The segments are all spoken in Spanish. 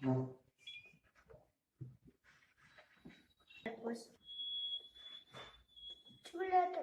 Pues. Chocolate.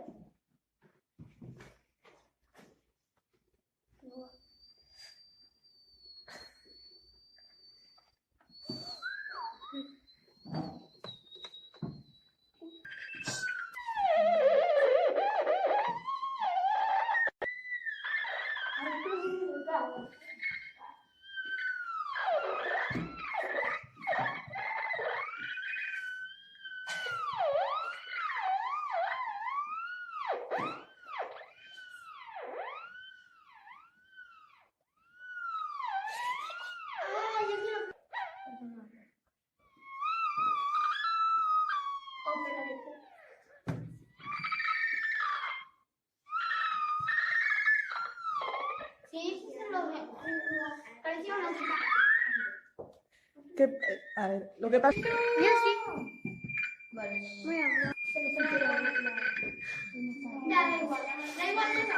Sí, se lo ve. Parecía una chica. A ver, lo que pasa... Yo sí. Vale. Voy a hablar. Da igual, da igual eso.